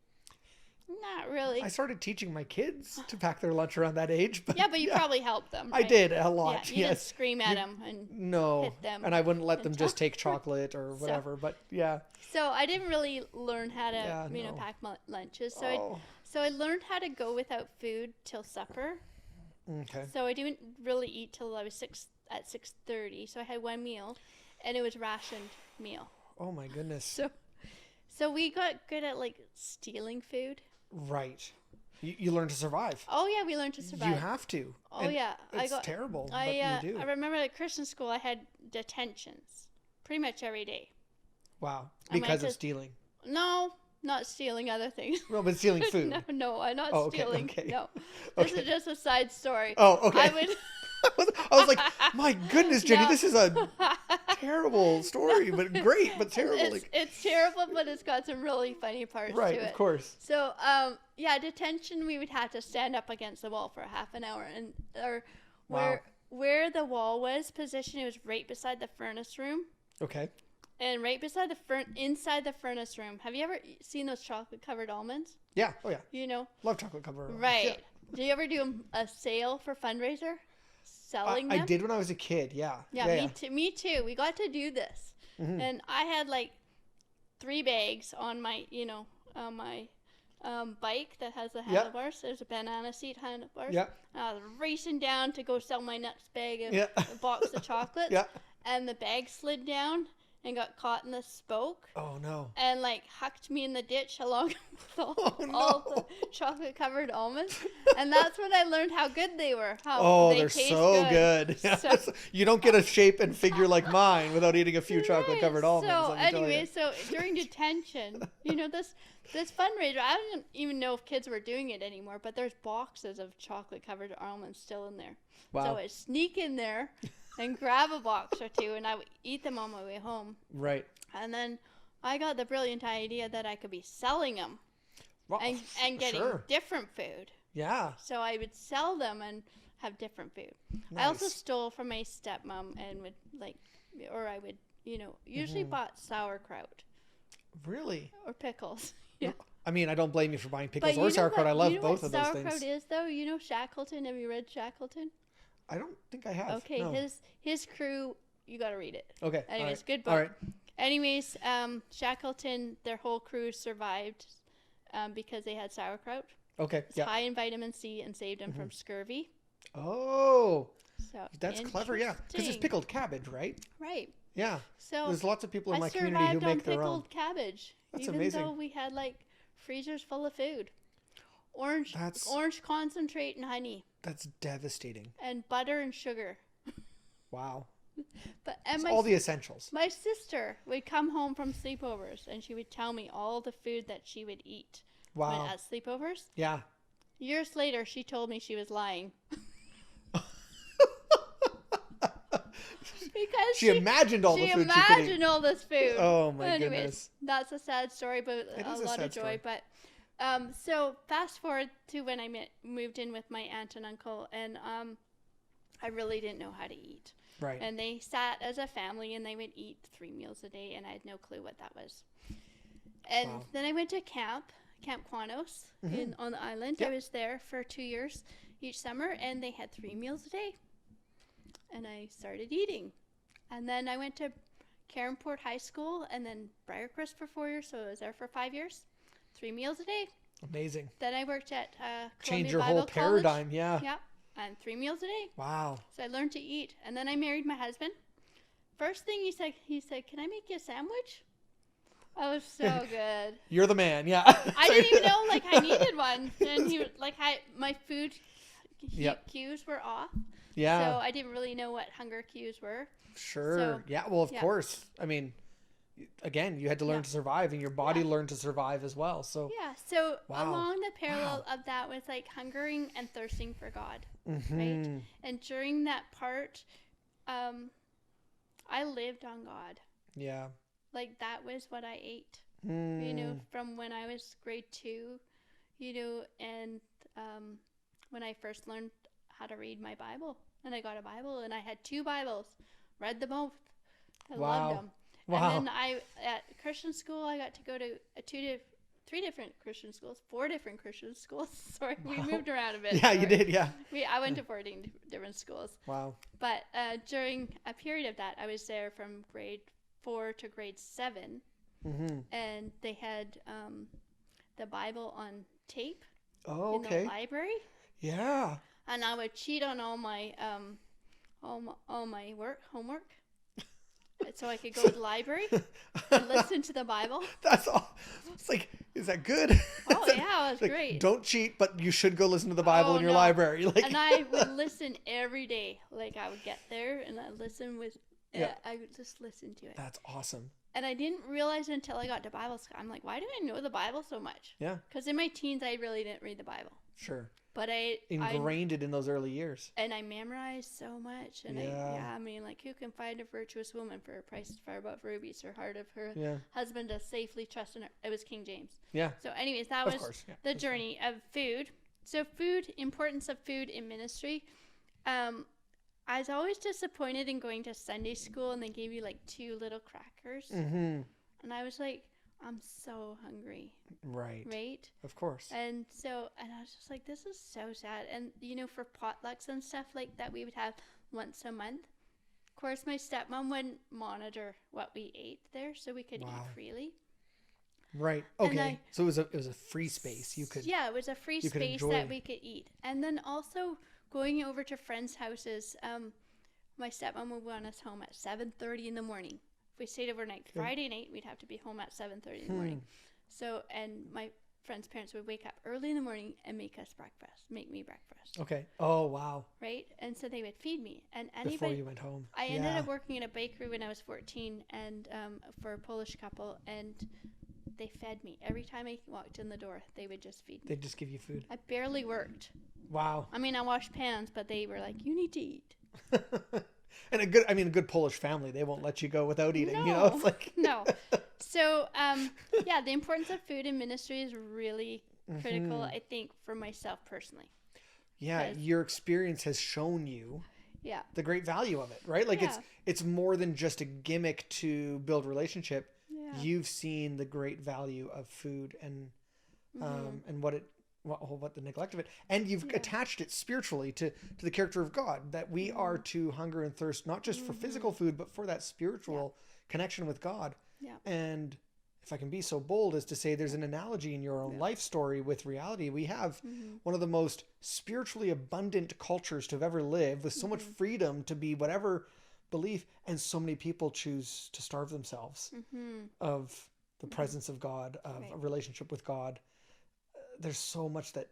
Not really. I started teaching my kids to pack their lunch around that age. But yeah, but you probably helped them. I right? did a lot. Yeah, you didn't yes. scream at them and No. hit them. And I wouldn't let them and just take chocolate or whatever. But yeah. So I didn't really learn how to, no. pack lunches. So I learned how to go without food till supper. Okay. So I didn't really eat till I was at 6:30. So I had one meal, and it was rationed meal. Oh my goodness. So we got good at like stealing food. Right. You learn to survive. Oh yeah, we learned to survive. You have to. Oh And yeah, It's terrible, but you do. I remember at Christian school I had detentions pretty much every day. Wow. I went Because of to- stealing. No, not stealing other things. Well, but stealing food. No, I'm not Oh, okay, stealing. okay. No, this Okay. is just a side story. Oh, okay. I would. I was like, my goodness, Jenny, No. this is a terrible story, but great, but terrible. It's terrible, but it's got some really funny parts Right, to it. of course. So, detention, we would have to stand up against the wall for half an hour, where the wall was positioned, it was right beside the furnace room, Okay. and right beside inside the furnace room. Have you ever seen those chocolate-covered almonds? Yeah. Oh, yeah. Love chocolate covered. Right. Yeah. Do you ever do a sale for fundraiser? Selling them? I did when I was a kid. Yeah. Yeah, me too. We got to do this. Mhm. And I had like 3 bags on my, bike that has the handlebars. There's a banana seat handlebars. Yeah. I was racing down to go sell my next bag of Yeah. a box of chocolates. Yeah. And the bag slid down and got caught in the spoke Oh no. and like hucked me in the ditch along with all Oh, the chocolate covered almonds. And that's when I learned how good they were. How Oh, they they're taste so good. So- You don't get a shape and figure like mine without eating a few chocolate covered almonds. So let me tell anyway, you. so during detention, this fundraiser, I don't even know if kids were doing it anymore, but there's boxes of chocolate covered almonds still in there. Wow. So I'd sneak in there and grab a box or two, and I would eat them on my way home. Right. And then I got the brilliant idea that I could be selling them Well, and getting sure. different food. Yeah. So I would sell them and have different food. I also Nice. stole from my stepmom and would I would, usually Mm-hmm. bought sauerkraut Really? or pickles. Yeah. I mean, I don't blame you for buying pickles But or sauerkraut. I love you know both what of those sauerkraut things. is though? You know Shackleton? Have you read Shackleton? I don't think I have. Okay, No. his crew, you got to read it. Okay. Anyways, all right. good book. All right. Anyways, Shackleton, their whole crew survived because they had sauerkraut. Okay. It's Yeah. high in vitamin C and saved them from scurvy. Oh, So that's clever. Yeah. Because it's interesting. pickled cabbage, right? Right. Yeah. So There's lots of people in I my community who survived on make their pickled own. cabbage, That's even amazing. though we had like freezers full of food. Orange concentrate and honey That's devastating. and butter and sugar. Wow. And It's all the essentials. my sister would come home from sleepovers and she would tell me all the food that she would eat Wow. at sleepovers. Yeah. Years later, she told me she was lying. Because She imagined all the she food she could eat. imagined all this food. Oh my Anyways, goodness. that's a sad story, but It a is a lot sad of joy. story. But so fast forward to when I moved in with my aunt and uncle, and I really didn't know how to eat. Right. And they sat as a family, and they would eat 3 meals a day, and I had no clue what that was. And Wow. then I went to Camp Quanos on the island. Yep. I was there for 2 years each summer, and they had 3 meals a day. And I started eating. And then I went to Caronport High School and then Briarcrest for 4 years, so I was there for 5 years. 3 meals a day. Amazing. Then I worked at Change Columbia your Bible whole College. paradigm. Yeah. Yeah, and 3 meals a day. Wow. So I learned to eat. And then I married my husband. First thing he said, "Can I make you a sandwich?" I was so good. You're the man. Yeah. I didn't even know I needed one. And my food Yep. cues were off. Yeah. So I didn't really know what hunger cues were. Sure. So, yeah. Well, of yeah. course. I mean, again, you had to learn to survive, and your body learned to survive as well. So yeah. So wow. along the parallel of that was like hungering and thirsting for God, right? And during that part, I lived on God. Yeah. Like that was what I ate, you know, from when I was grade 2, you know, and when I first learned how to read my Bible, and I got a Bible, and I had 2 Bibles, read them both. I loved them. Wow. And then at Christian school, I got to go to 3 different Christian schools, 4 different Christian schools. Sorry, we moved around a bit. Yeah, you did, yeah. I went to 14 different schools. Wow. But during a period of that, I was there from grade 4 to grade 7, and they had the Bible on tape in the library. Yeah. And I would cheat on all my homework, so I could go to the library and listen to the Bible. That's all. It's like, is that good? Oh yeah, it was like, great. Don't cheat, but you should go listen to the Bible in your library. Like, and I would listen every day. Like I would get there and I'd listen with. I would just listen to it. That's awesome. And I didn't realize until I got to Bible school. I'm like, why do I know the Bible so much? Yeah. Because in my teens, I really didn't read the Bible. Sure. But I ingrained it in those early years. And I memorized so much. And I mean, like, who can find a virtuous woman for a price far above rubies? Her heart of her husband does safely trust in her. It was King James. Yeah. So anyways, that was the journey of food. So importance of food in ministry. I was always disappointed in going to Sunday school and they gave you like 2 little crackers. And I was like, I'm so hungry. Right. Of course. And I was just like, this is so sad. And, you know, for potlucks and stuff like that, we would have once a month. Of course, my stepmom would monitor what we ate there so we could eat freely. Right. Okay. So it was a free space. Yeah, it was a free space that we could eat. And then also going over to friends' houses, my stepmom would want us home at 7:30 in the morning. If we stayed overnight Friday night, we'd have to be home at 7:30 in the morning. So, and my friends' parents would wake up early in the morning and make me breakfast. Okay. Oh, wow. Right? And so they would feed me. And before you went home. I ended up working in a bakery when I was 14 and for a Polish couple, and they fed me. Every time I walked in the door, they would just feed me. They'd just give you food. I barely worked. Wow. I mean, I washed pans, but they were like, you need to eat. And a good Polish family, they won't let you go without eating. No, you know, it's like no. So, the importance of food in ministry is really critical, I think, for myself personally. Yeah, your experience has shown you the great value of it, right? Like it's more than just a gimmick to build relationship. Yeah. You've seen the great value of food and what the neglect of it, and you've attached it spiritually to the character of God, that we are to hunger and thirst not just for physical food but for that spiritual connection with God. And if I can be so bold as to say, there's an analogy in your own life story with reality. We have one of the most spiritually abundant cultures to have ever lived, with so much freedom to be whatever belief, and so many people choose to starve themselves of the presence of God, of a relationship with God. There's so much that,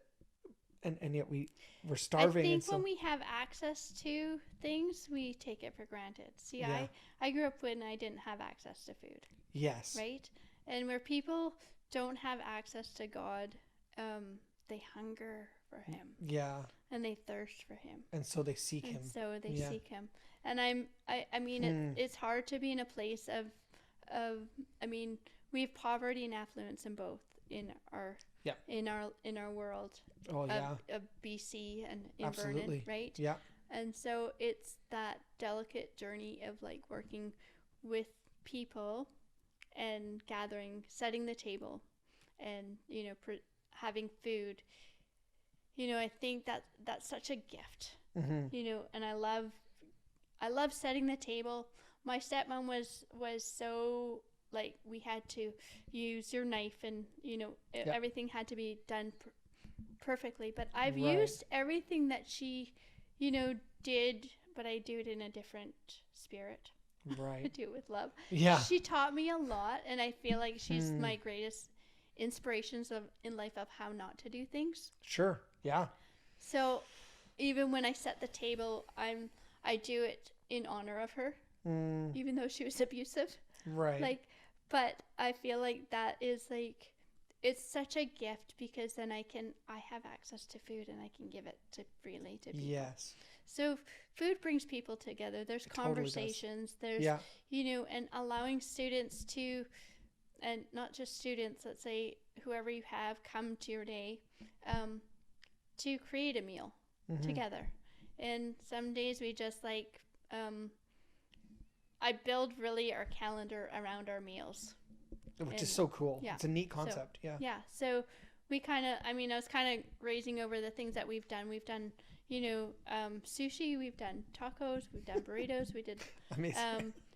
and yet we're starving. I think when we have access to things, we take it for granted. See, I grew up when I didn't have access to food. Yes. Right? And where people don't have access to God, they hunger for Him. Yeah. And they thirst for Him. And so they seek Him. Seek Him. And I mean, it's hard to be in a place of, I mean, we have poverty and affluence in both. In our world of BC and in Vernon, right? Yeah. And so it's that delicate journey of like working with people and gathering, setting the table, and having food. I think that's such a gift. And I love setting the table. My stepmom was so. Like, we had to use your knife and, everything had to be done perfectly. But I've used everything that she, did, but I do it in a different spirit. Right. I do it with love. Yeah. She taught me a lot, and I feel like she's my greatest inspirations in life of how not to do things. Sure. Yeah. So even when I set the table, I do it in honor of her, even though she was abusive. Right. Like, But I feel like that is like, it's such a gift because then I have access to food and I can give it freely to people. Yes. So food brings people together. There's conversations. There's, and allowing students to, and not just students, let's say whoever you have come to your day, to create a meal together. And some days we just like, I build really our calendar around our meals. Which is so cool. Yeah. It's a neat concept. So, yeah. So we kind of, I was kind of grazing over the things that we've done. We've done, sushi. We've done tacos. We've done burritos. We did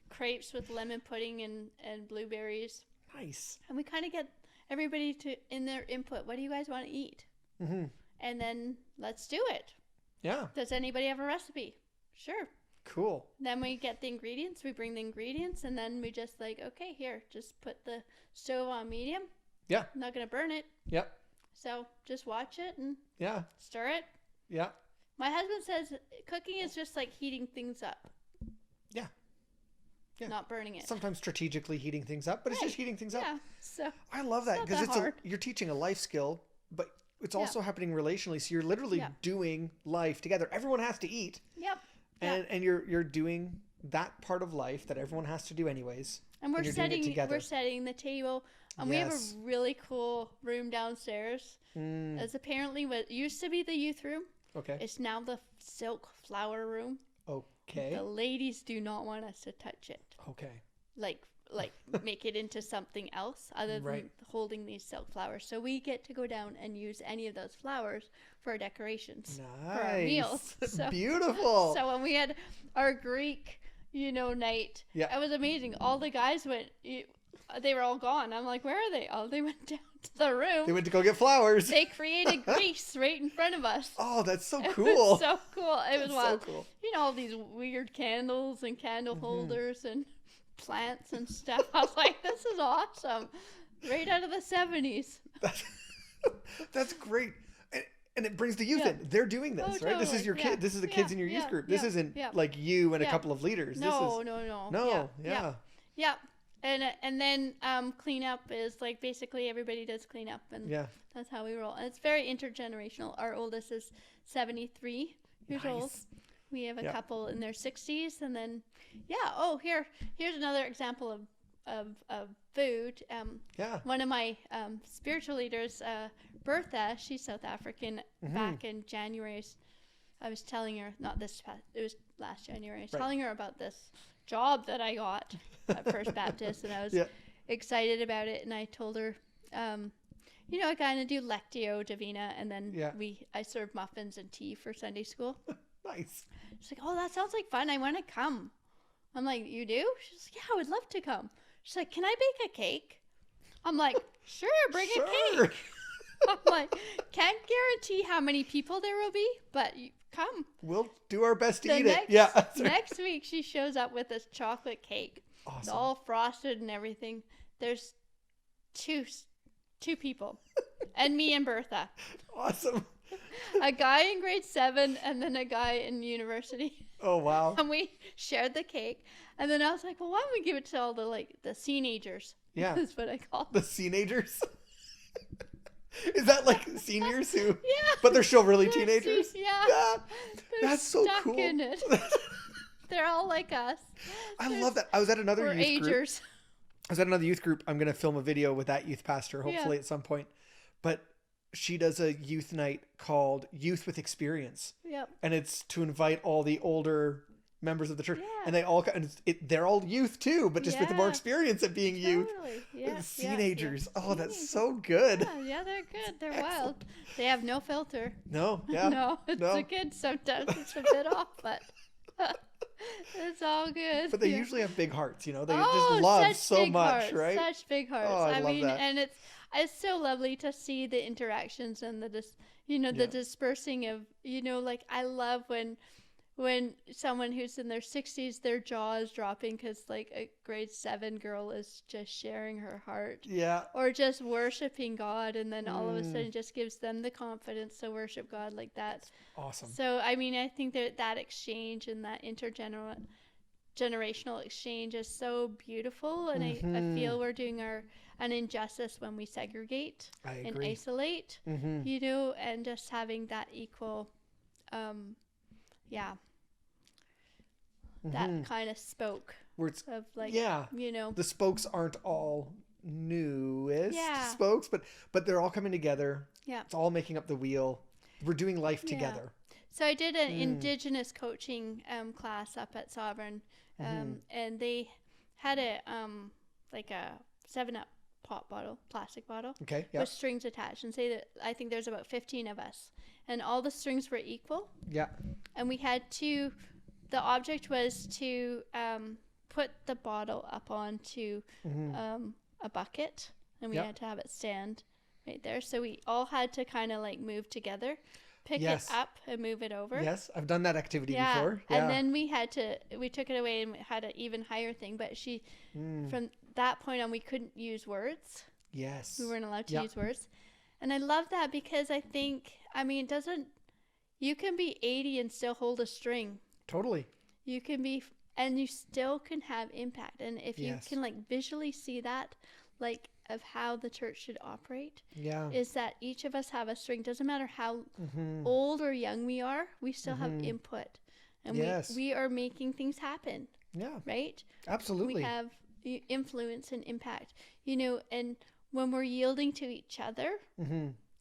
crepes with lemon pudding and blueberries. Nice. And we kind of get everybody in their input. What do you guys want to eat? And then let's do it. Yeah. Does anybody have a recipe? Sure. Cool. Then we get the ingredients. We bring the ingredients, and then we just like, okay, here, just put the stove on medium. Yeah. I'm not going to burn it. Yep. So just watch it and stir it. Yeah. My husband says cooking is just like heating things up. Yeah. Yeah. Not burning it. Sometimes strategically heating things up, but it's just heating things up. Yeah. So I love that because you're teaching a life skill, but it's also happening relationally. So you're literally doing life together. Everyone has to eat. Yep. And you're doing that part of life that everyone has to do anyways. And we're setting the table. And we have a really cool room downstairs. As apparently what used to be the youth room. Okay. It's now the silk flower room. Okay. The ladies do not want us to touch it. Okay. Like make it into something else other than holding these silk flowers. So we get to go down and use any of those flowers for our decorations. Nice. For our meals. So, beautiful. So when we had our Greek, night, it was amazing. All the guys went, they were all gone. I'm like, where are they? Oh, they went down to the room. They went to go get flowers. They created Greece right in front of us. Oh, that's so cool. It was so cool. It was wild. So cool. All these weird candles and candle holders and plants and stuff. I was like, this is awesome. Right out of the 70s. That's great. And it brings the youth in. They're doing this, right? Totally. This is your kid. This is the kids in your youth group. This isn't like you and a couple of leaders. No. Yeah. And then cleanup is like basically everybody does cleanup, and that's how we roll. And it's very intergenerational. Our oldest is 73 years old. We have a couple in their 60s, and then here's another example of food. One of my spiritual leaders, Bertha, she's South African. Back in January, I was telling her, it was last January. I was telling her about this job that I got at First Baptist, and I was excited about it. And I told her, I kind of do Lectio Divina, and then I serve muffins and tea for Sunday school. Nice. She's like, oh, that sounds like fun. I want to come. I'm like, you do? She's like, yeah, I would love to come. She's like, can I bake a cake? I'm like, sure, bring a cake. I'm like, can't guarantee how many people there will be, but come. We'll do our best to eat it. Next week, she shows up with this chocolate cake. Awesome. It's all frosted and everything. There's two people, and me and Bertha. Awesome. A guy in grade 7 and then a guy in university. Oh, wow. And we shared the cake. And then I was like, well, why don't we give it to all the teenagers? Yeah. That's what I call them. The teenagers? Is that like seniors who... Yeah. But they're still really teenagers? Yeah. That's so stuck cool. In it. They're all like us. I love that. I was at another youth group. Agers. I was at another youth group. I'm going to film a video with that youth pastor, hopefully at some point. But she does a youth night called Youth with Experience. Yep. And it's to invite all the older members of the church. Yeah. And they all, they're all youth too, but just with more experience at being youth. Yeah. Teenagers. Yeah. Oh, that's so good. Yeah, they're good. They're wild. They have no filter. No, yeah. No, it's a good. Sometimes it's a bit off, but it's all good. But they usually have big hearts, They just love so much, right? Such big hearts. Oh, I love that. And it's so lovely to see the interactions and the dispersing of, I love when someone who's in their 60s, their jaw is dropping because like a grade 7 girl is just sharing her heart. Yeah. Or just worshiping God, and then all of a sudden just gives them the confidence to worship God like that. Awesome. So, I think that exchange and that generational exchange is so beautiful, and I feel we're doing an injustice when we segregate and isolate, you know, and just having that equal, that kind of spoke where it's of like, you know, the spokes aren't all newest spokes, but they're all coming together. Yeah, it's all making up the wheel. We're doing life together. So I did an Indigenous coaching class up at Sovereign, and they had a like a 7-Up pop bottle, plastic bottle, with strings attached, and say that I think there's about 15 of us, and all the strings were equal. Yeah. And we had to. The object was to put the bottle up onto a bucket, and we had to have it stand right there. So we all had to kind of like move together. Pick it up and move it over. Yes, I've done that activity before. Yeah. And then we took it away and had an even higher thing. But from that point on, we couldn't use words. Yes. We weren't allowed to use words. And I love that because I think, I mean, you can be 80 and still hold a string. Totally. You can be, and you still can have impact. And if you can like visually see that, like, of how the church should operate, is that each of us have a string. Doesn't matter how old or young we are, we still have input, and we are making things happen. Yeah, right. Absolutely, we have influence and impact. You know, and when we're yielding to each other,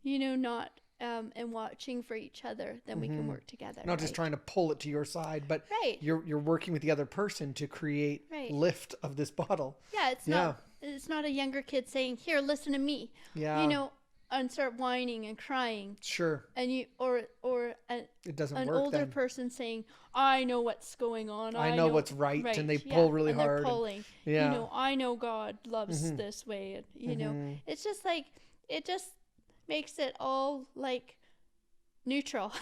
you know, not and watching for each other, then we can work together. Not just trying to pull it to your side, but you're working with the other person to create lift of this bottle. Yeah, it's not a younger kid saying, "Here, listen to me." Yeah. You know, and start whining and crying. Sure. And it doesn't work. An older person saying, "I know what's going on. I know what's right," and they pull really hard. They're pulling. You know, I know God loves this way. And, you know, it's just like it just makes it all like neutral.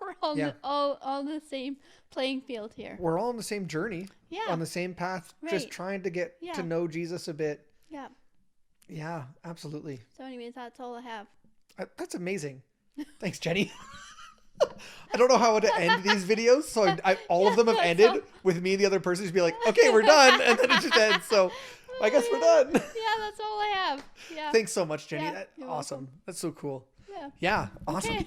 We're all on the same playing field here. We're all on the same journey. Yeah. On the same path, just trying to get to know Jesus a bit. Yeah. Yeah, absolutely. So anyways, that's all I have. That's amazing. Thanks, Jenny. I don't know how to end these videos, so all of them have ended with me and the other person to be like, okay, we're done, and then it just ends. So I guess we're done. Yeah, that's all I have. Yeah. Thanks so much, Jenny. Awesome. Welcome. That's so cool. Yeah. Yeah, awesome. Okay.